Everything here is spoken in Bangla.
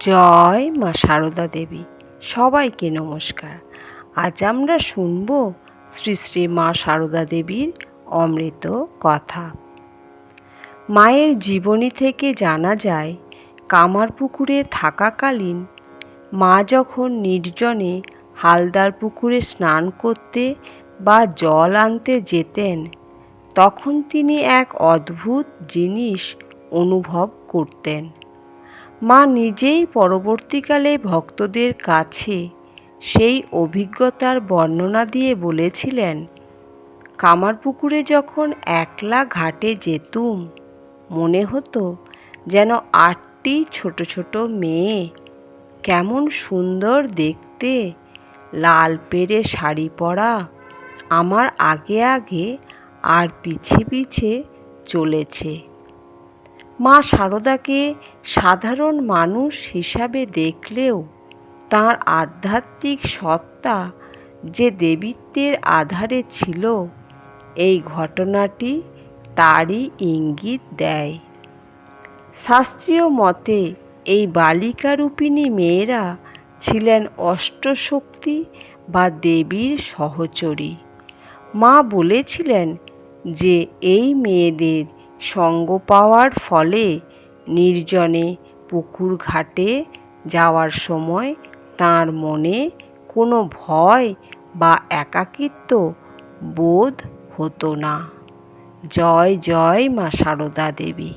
জয় মা সারদা দেবী। সবাইকে নমস্কার। আজ আমরা শুনব শ্রী শ্রী মা সারদা দেবীর অমৃত কথা। মায়ের জীবনী থেকে জানা যায়, কামারপুকুরে থাকাকালীন মা যখন নির্জনে হালদার পুকুরে স্নান করতে বা জল আনতে যেতেন, তখন তিনি এক অদ্ভুত জিনিস অনুভব করতেন। মা নিজেই পরবর্তীকালে ভক্তদের কাছে সেই অভিজ্ঞতার বর্ণনা দিয়ে বলেছিলেন, কামারপুকুরে যখন একলা ঘাটে যেতুম, মনে হতো যেন 8টি ছোট ছোট মেয়ে, কেমন সুন্দর দেখতে, লাল পেড়ে শাড়ি পরা, আমার আগে আগে আর পিছে পিছে চলেছে। মা সারদাকে সাধারণ মানুষ হিসাবে দেখলেও তাঁর আধ্যাত্মিক সত্তা যে দেবীত্বের আধারে ছিল, এই ঘটনাটি তারই ইঙ্গিত দেয়। শাস্ত্রীয় মতে এই বালিকারূপিণী মেয়েরা ছিলেন অষ্টশক্তি বা দেবীর সহচরী। মা বলেছিলেন যে এই মেয়েদের সঙ্গ পাওয়ার ফলে নির্জনে পুকুর ঘাটে যাওয়ার সময় তাঁর মনে কোনো ভয় বা একাকিত্ব বোধ হতো না। জয় জয় মা সারদা দেবী।